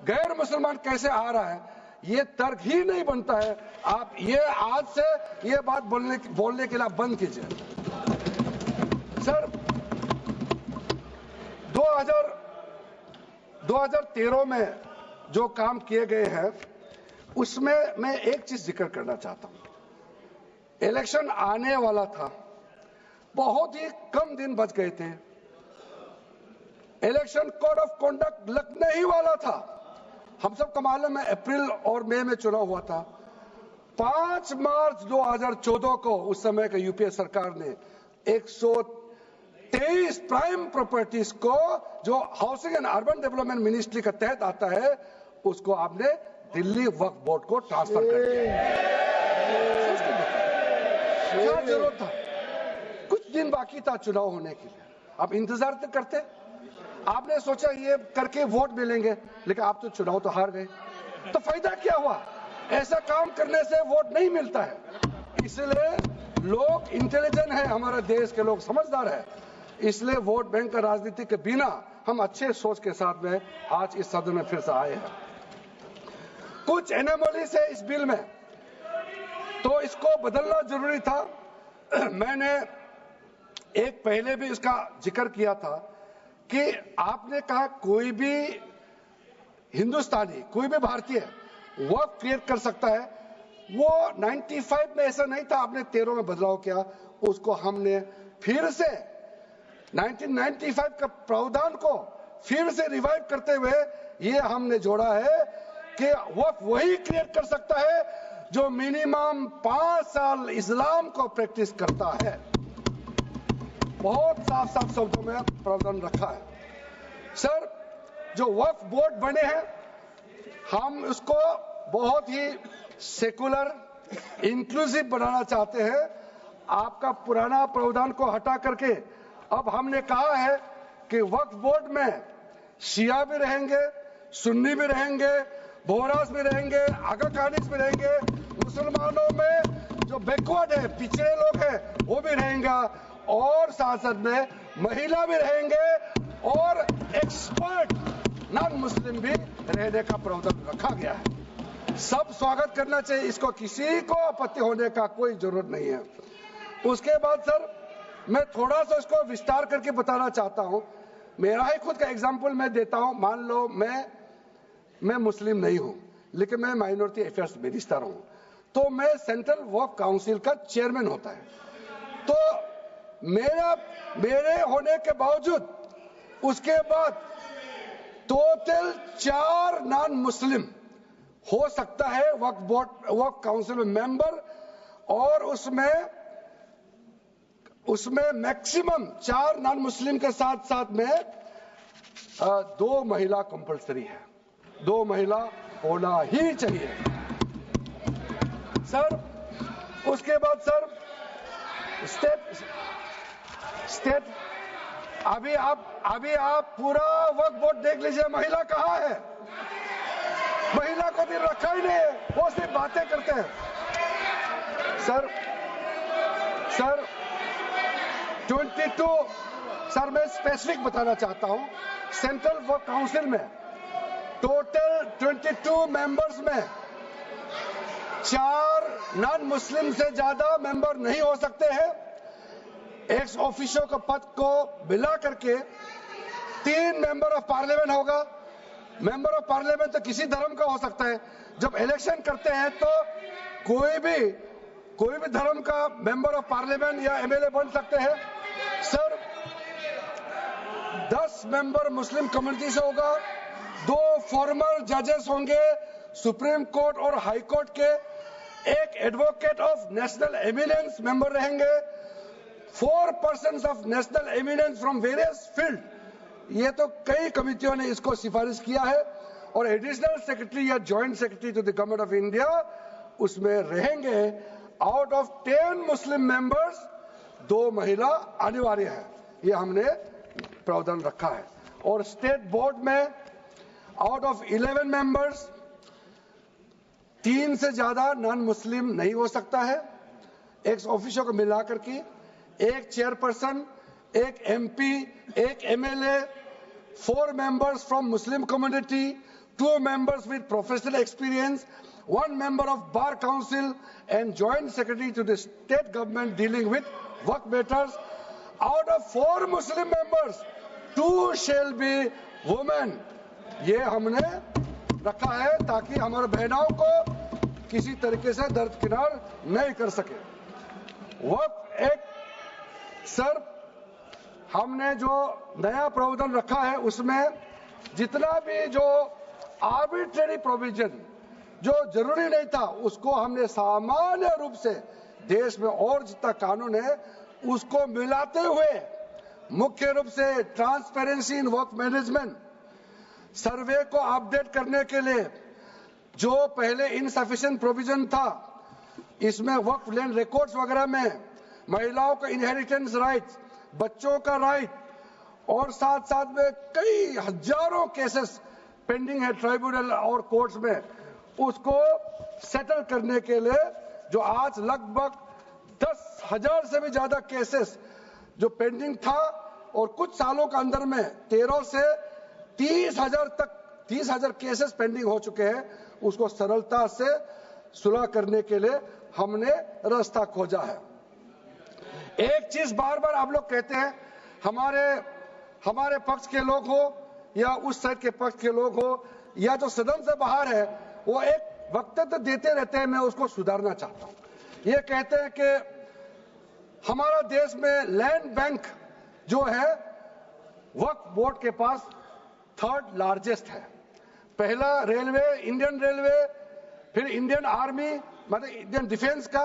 गैर मुसलमान कैसे आ रहा है, ये तर्क ही नहीं बनता है। आप ये आज से ये बात बोलने के लिए बंद कीजिए। सर 2013 में जो काम किए गए हैं उसमें मैं एक चीज जिक्र करना चाहता हूं। इलेक्शन आने वाला था, बहुत ही कम दिन बच गए थे, इलेक्शन कोड ऑफ कॉन्डक्ट लगने ही वाला था। हम सबको मालूम है अप्रैल और मई में चुनाव हुआ था। 5 मार्च 2014 को उस समय का यूपीए सरकार ने 123 प्राइम प्रॉपर्टीज को जो housing and urban development ministry के तहत आता है उसको आपने दिल्ली वक्फ बोर्ड को ट्रांसफर कर दिया। क्या जरूरत था? कुछ दिन बाकी था चुनाव होने के लिए, आप इंतजार तो करते। आपने सोचा ये करके वोट मिलेंगे, लेकिन आप तो चुनाव तो हार गए, तो फायदा क्या हुआ? ऐसा काम करने से वोट नहीं मिलता है। इसलिए लोग इंटेलिजेंट है, हमारे देश के लोग समझदार है, इसलिए वोट बैंक का राजनीति के बिना हम अच्छे सोच के साथ में आज इस सदन में फिर से आए हैं। कुछ एनोमलीज है इस बिल में, तो इसको बदलना जरूरी था। मैंने एक पहले भी इसका जिक्र किया था कि आपने कहा कोई भी हिंदुस्तानी, कोई भी भारतीय वक्फ क्रिएट कर सकता है। वो 95 में ऐसा नहीं था, आपने 13 में बदलाव किया, उसको हमने फिर से 1995 का प्रावधान को फिर से रिवाइव करते हुए ये हमने जोड़ा है कि वक्फ वही क्रिएट कर सकता है जो मिनिमम 5 साल इस्लाम को प्रैक्टिस करता है। बहुत साफ साफ शब्दों में प्रावधान रखा है। सर, जो वक्फ बोर्ड बने हैं, हम उसको बहुत ही सेकुलर, इंक्लूसिव बनाना चाहते हैं। आपका पुराना प्रावधान को हटा करके अब हमने कहा है कि वक्फ बोर्ड में शिया भी रहेंगे, सुन्नी भी रहेंगे, बोहरास भी रहेंगे, आगा खानिस भी रहेंगे, मुसलमानों में जो बैकवर्ड है, पिछड़े लोग हैं, वो भी रहेंगे, और साथ साथ में महिला भी रहेंगे और एक्सपर्ट नॉन मुस्लिम भी रहने का प्रावधान रखा गया है। सब स्वागत करना चाहिए, इसको किसी को आपत्ति होने का कोई जरूरत नहीं है। उसके बाद सर, मैं थोड़ा सा इसको विस्तार करके बताना चाहता हूं। मेरा ही खुद का एग्जांपल मैं देता हूं। मान लो मैं मुस्लिम नहीं हूं, लेकिन मैं माइनॉरिटी अफेयर्स मिनिस्टर हूं, तो मैं सेंट्रल वक्फ काउंसिल का चेयरमैन होता है। तो मेरे होने के बावजूद उसके बाद टोटल 4 नॉन मुस्लिम हो सकता है वक्फ काउंसिल में मेंबर, और उसमें मैक्सिमम 4 नॉन मुस्लिम के साथ साथ में 2 महिला कंपलसरी है। 2 महिला होना ही चाहिए सर। उसके बाद सर स्टेट अभी आप पूरा वक्फ बोर्ड देख लीजिए, महिला कहाँ है? महिला को भी रखा ही नहीं है, वो सिर्फ बातें करते हैं। सर 22 सर मैं स्पेसिफिक बताना चाहता हूं। सेंट्रल वक्फ काउंसिल में टोटल 22 मेंबर्स में 4 नॉन मुस्लिम से ज्यादा मेंबर नहीं हो सकते हैं। एक्स ऑफिशियो के पद को मिला करके 3 मेंबर ऑफ पार्लियामेंट होगा। मेंबर ऑफ पार्लियामेंट तो किसी धर्म का हो सकता है। जब इलेक्शन करते हैं तो कोई भी धर्म का मेंबर ऑफ पार्लियामेंट या एमएलए बन सकते हैं। सर 10 मेंबर मुस्लिम कम्युनिटी से होगा, 2 फॉर्मर जजेस होंगे सुप्रीम कोर्ट और हाई कोर्ट के, 1 advocate of national eminence member रहेंगे, 4 persons of national eminence from various field. ये तो कई कमिटियों ने इसको सिफारिश किया है, और एडिशनल सेक्रेटरी या joint secretary to the Government of India उसमें रहेंगे। आउट ऑफ 10 मुस्लिम मेंबर्स 2 महिला अनिवार्य है, ये हमने प्रावधान रखा है। और स्टेट बोर्ड में आउट ऑफ 11 मेंबर्स 3 से ज्यादा नॉन मुस्लिम नहीं हो सकता है। एक्स ऑफिसर को मिलाकर के 1 chairperson, 1 MP, 1 MLA, 4 members from Muslim community, 2 members with professional experience, 1 member of Bar Council and Joint Secretary to the state government dealing with work matters. Out of 4 Muslim members, 2 shall be women. ये हमने रखा है ताकि हमारे बहनों को किसी तरीके से दरकिनार नहीं कर सके। वक्फ एक्ट सर हमने जो नया प्रावधान रखा है उसमें जितना भी जो आर्बिट्रेरी प्रोविजन जो जरूरी नहीं था उसको हमने सामान्य रूप से देश में और जितना कानून है उसको मिलाते हुए मुख्य रूप से ट्रांसपेरेंसी इन वर्क मैनेजमेंट, सर्वे को अपडेट करने के लिए जो पहले इनसफिशिएंट प्रोविजन था इसमें वक्फ लैंड रिकॉर्ड्स वगैरह में महिलाओं का इनहेरिटेंस राइट्स, बच्चों का राइट और साथ साथ में कई हजारों केसेस पेंडिंग है ट्राइब्यूनल और कोर्ट्स में, उसको सेटल करने के लिए जो आज लगभग 10,000 से भी ज्यादा केसेस जो पेंडिंग था और कुछ सालों के अंदर में 13 से 30,000 केसेस पेंडिंग हो चुके हैं, उसको सरलता से सुलह करने के लिए हमने रास्ता खोजा है। एक चीज बार बार आप लोग कहते हैं, हमारे पक्ष के लोग हो या उस साइड के पक्ष के लोग हो या जो सदन से बाहर है, वो एक वक्तव्य देते रहते हैं, मैं उसको सुधारना चाहता हूं। ये कहते हैं कि हमारा देश में लैंड बैंक जो है वक्फ बोर्ड के पास 3rd लार्जेस्ट है। पहला रेलवे, इंडियन रेलवे, फिर इंडियन आर्मी मतलब इंडियन डिफेंस का,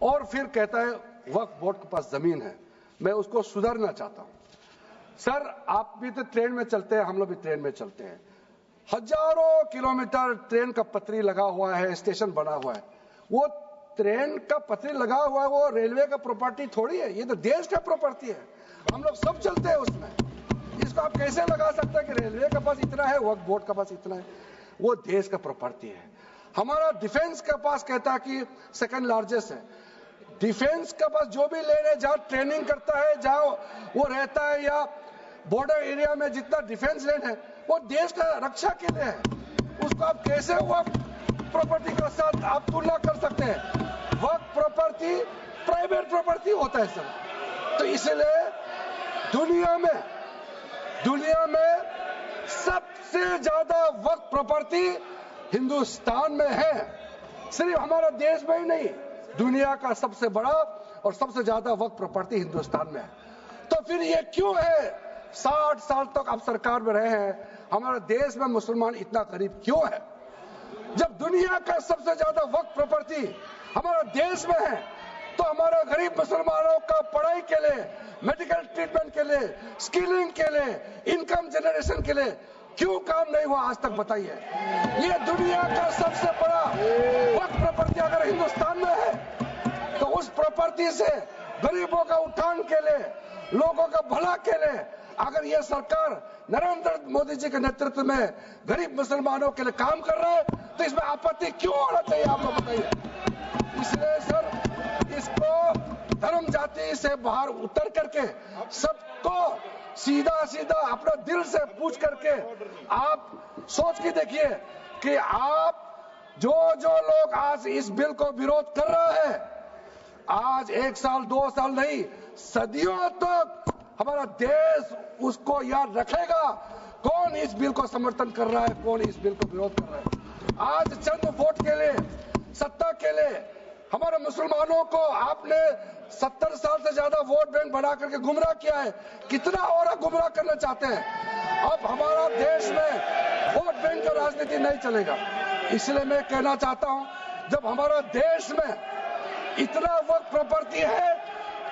और फिर कहता है वक्फ बोर्ड के पास जमीन है। मैं उसको सुधारना चाहता हूं। सर, आप भी तो ट्रेन में चलते हैं, हम लोग भी ट्रेन में चलते हैं, हजारों किलोमीटर ट्रेन का पटरी लगा हुआ है, स्टेशन बना हुआ है। वो ट्रेन का पटरी लगा हुआ है, वो रेलवे का प्रॉपर्टी थोड़ी है, ये तो देश का प्रॉपर्टी है। हम लोग सब चलते हैं उसमें। इसको आप कैसे लगा सकते हैं कि रेलवे के पास इतना है, वक्फ बोर्ड के पास इतना है? वो देश का प्रॉपर्टी है। हमारा डिफेंस के पास कहता है कि 2nd लार्जेस्ट है। डिफेंस के पास जो भी लैंड है, जहां ट्रेनिंग करता है, जहां वो रहता है, या बॉर्डर एरिया में जितना डिफेंस लैंड है, वो देश का रक्षा के लिए है। उसको आप कैसे वक्फ प्रॉपर्टी के साथ आप तुलना कर सकते हैं? वक्फ प्रॉपर्टी प्राइवेट प्रॉपर्टी होता है सर। तो इसलिए दुनिया में सबसे ज्यादा वक्फ प्रॉपर्टी हिंदुस्तान में है। सिर्फ हमारा देश में ही नहीं, दुनिया का सबसे बड़ा और सबसे ज्यादा वक्फ प्रॉपर्टी हिंदुस्तान में है। तो फिर ये क्यों है 60 साल तक आप सरकार में रहे हैं, हमारे देश में मुसलमान इतना गरीब क्यों है? जब दुनिया का सबसे ज्यादा वक्फ प्रॉपर्टी हमारा देश में है, तो हमारे गरीब मुसलमानों का पढ़ाई के लिए, मेडिकल ट्रीटमेंट के लिए, स्किलिंग के लिए, इनकम जनरेशन के लिए क्यों काम नहीं हुआ आज तक? बताइए। ये दुनिया का सबसे बड़ा वक्फ प्रॉपर्टी अगर हिंदुस्तान में है, तो उस प्रॉपर्टी से गरीबों का उत्थान के लिए, लोगों का भला के लिए अगर ये सरकार नरेंद्र मोदी जी के नेतृत्व में गरीब मुसलमानों के लिए काम कर रहा है, तो इसमें आपत्ति क्यों होना चाहिए? आप लोग बताइए। इसलिए सर, इसको धर्म जाति से बाहर उतर करके सबको सीधा अपना दिल से पूछ करके आप सोच के देखिए कि आप जो लोग आज इस बिल को विरोध कर रहे हैं, आज 1 साल 2 साल नहीं, सदियों तक हमारा देश उसको याद रखेगा कौन इस बिल को समर्थन कर रहा है, कौन इस बिल को विरोध कर रहा है। आज चंद वोट के लिए, सत्ता के लिए हमारे मुसलमानों को आपने 70 साल से ज्यादा वोट बैंक बना करके गुमराह किया है। कितना और गुमराह करना चाहते हैं? अब हमारा देश में वोट बैंक का राजनीति नहीं चलेगा। इसलिए मैं कहना चाहता हूं, जब हमारा देश में इतना वक्त प्रॉपर्टी है,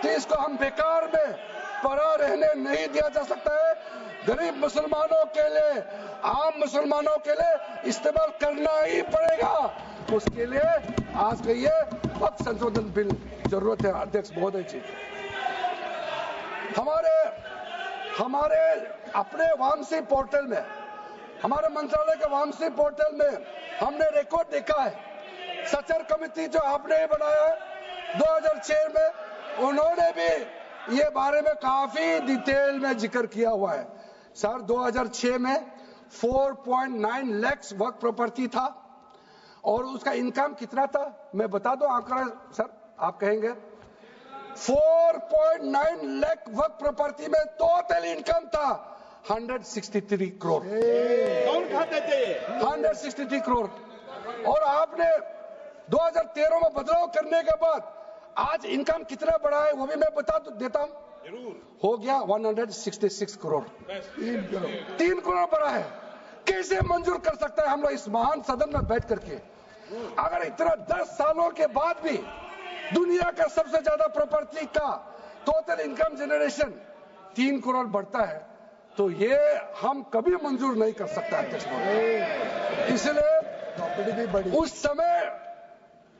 तो इसको हम बेकार में पड़ा रहने नहीं दिया जा सकता है। गरीब मुसलमानों के लिए, आम मुसलमानों के लिए इस्तेमाल करना ही पड़ेगा। उसके लिए आज के ये वक्त संशोधन बिल जरूरत है। अध्यक्ष महोदय जी, हमारे अपने वामसी पोर्टल में, हमारे मंत्रालय के वामसी पोर्टल में हमने रिकॉर्ड देखा है। सचर कमेटी जो आपने बनाया है 2006 में, उन्होंने भी ये बारे में काफी डिटेल में जिक्र किया हुआ है। सर 2006 में 4.9 लाख वक्फ प्रॉपर्टी था और उसका इनकम कितना था मैं बता दूं आंकड़ा सर, आप कहेंगे 4.9 लाख वक्फ प्रॉपर्टी में टोटल इनकम था 163 करोड़। कौन खाते थे? 163 करोड़। और आपने 2013 में बदलाव करने के बाद आज इनकम कितना बढ़ा है वो भी मैं बता देता हूं। हो गया 166 करोड़। 3 करोड़ बढ़ा है। कैसे मंजूर कर सकता है हम लोग इस महान सदन में बैठ करके? अगर इतना 10 सालों के बाद भी दुनिया का सबसे ज्यादा प्रॉपर्टी का टोटल इनकम जनरेशन 3 करोड़ बढ़ता है, तो ये हम कभी मंजूर नहीं कर सकता अध्यक्ष महोदय। इसलिए उस समय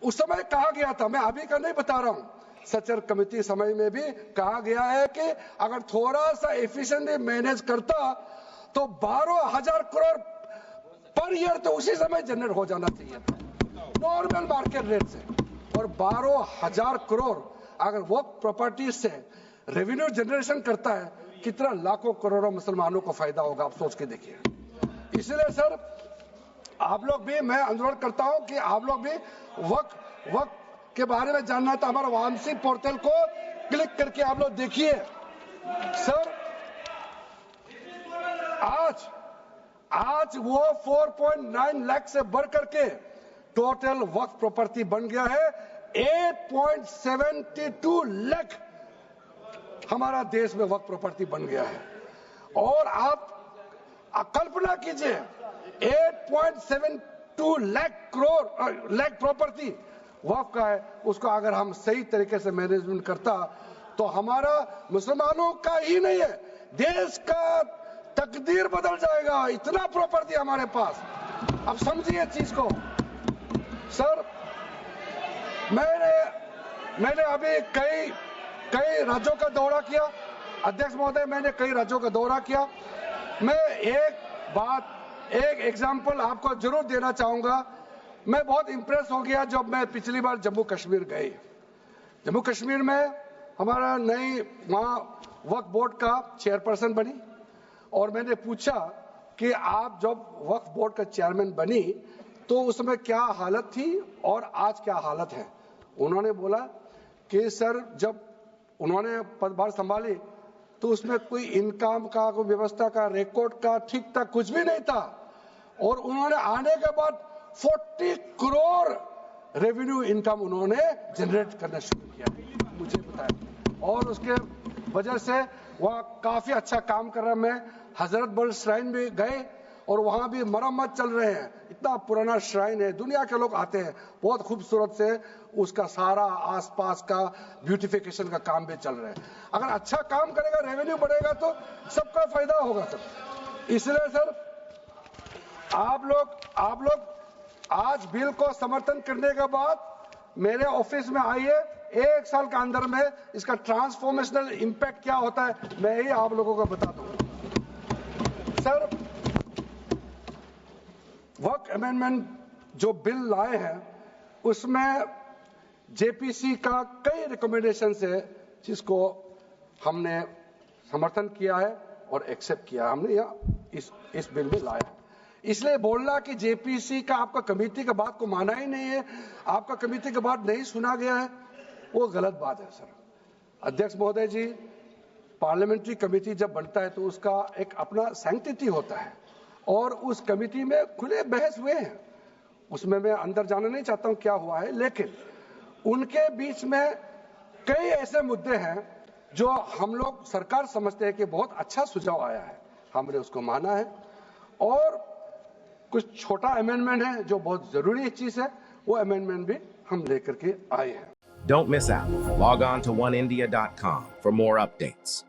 उस समय कहा गया था, मैं अभी का नहीं बता रहा हूं, सचर कमेटी समय में भी कहा गया है कि अगर थोड़ा सा एफिशिएंटली मैनेज करता तो 12,000 करोड़ पर ईयर तो उसी समय जनरेट हो जाना चाहिए था नॉर्मल मार्केट रेट से। और 12,000 करोड़ अगर वो प्रॉपर्टी से रेवेन्यू जनरेशन करता है, कितना लाखों करोड़ों मुसलमानों को फायदा होगा, आप सोच के देखिए। इसलिए सर आप लोग भी, मैं अनुरोध करता हूं कि आप लोग भी वक्त के बारे में जानना था, हमारा वामसी पोर्टल को क्लिक करके आप लोग देखिए। सर आज वो 4.9 लाख से बढ़ करके टोटल वक्फ प्रॉपर्टी बन गया है 8.72 लाख। हमारा देश में वक्फ प्रॉपर्टी बन गया है। और आप कल्पना कीजिए 8.72 लाख प्रॉपर्टी वक्फ का है, उसको अगर हम सही तरीके से मैनेजमेंट करता तो हमारा मुसलमानों का ही नहीं है, देश का तकदीर बदल जाएगा। इतना प्रॉपर्टी हमारे पास, अब समझिए चीज को। सर मैंने अभी कई राज्यों का दौरा किया, अध्यक्ष महोदय, मैंने कई राज्यों का दौरा किया। मैं एक एग्जांपल आपको जरूर देना चाहूंगा। मैं बहुत इंप्रेस हो गया जब मैं पिछली बार जम्मू कश्मीर गई। जम्मू कश्मीर में हमारा नई वहां वक्फ बोर्ड का चेयरपर्सन बनी और मैंने पूछा कि आप जब वक्फ बोर्ड का चेयरमैन बनी तो उसमें क्या हालत थी और आज क्या हालत है। उन्होंने बोला कि सर जब उन्होंने पदभार संभाली तो उसमें कोई इनकम का, कोई व्यवस्था का, रिकॉर्ड का ठीक ठाक कुछ भी नहीं था। और उन्होंने आने के बाद 40 करोड़ रेवेन्यू इनकम उन्होंने जनरेट करना शुरू किया, मुझे बताया। और उसके वजह से वहाँ काफी अच्छा काम कर रहा है। मैं हजरत बल श्राइन भी गए और वहां भी मरम्मत चल रहे हैं। इतना पुराना श्राइन है, दुनिया के लोग आते हैं, बहुत खूबसूरत से उसका सारा आसपास का ब्यूटिफिकेशन का काम भी चल रहा है। अगर अच्छा काम करेगा, रेवेन्यू बढ़ेगा तो सबका फायदा होगा सर। इसलिए सर आप लोग आज बिल को समर्थन करने के बाद मेरे ऑफिस में आइए, 1 साल के अंदर में इसका ट्रांसफॉर्मेशनल इंपैक्ट क्या होता है मैं ही आप लोगों को बता दूंगा। सर वक्फ अमेंडमेंट जो बिल लाए हैं उसमें जेपीसी का कई रिकमेंडेशन है जिसको हमने समर्थन किया है और एक्सेप्ट किया हमने इस बिल में लाया। इसलिए बोलना कि जेपीसी का आपका कमेटी का बात को माना ही नहीं है, आपका कमेटी का बात नहीं सुना गया है, वो गलत बात है सर। अध्यक्ष महोदय जी, पार्लियामेंट्री कमेटी जब बनता है तो उसका एक अपना सैंक्टिटी होता है और उस कमेटी में खुले बहस हुए हैं। उसमें मैं अंदर जाना नहीं चाहता हूं क्या हुआ है, लेकिन उनके बीच में कई ऐसे मुद्दे हैं जो हम लोग सरकार समझते हैं कि बहुत अच्छा सुझाव आया है, हमने उसको माना है। और कुछ छोटा अमेंडमेंट है जो बहुत जरूरी चीज है, वो अमेंडमेंट भी हम लेकर के आए हैं। Don't miss out. Log on to oneindia.com for more updates.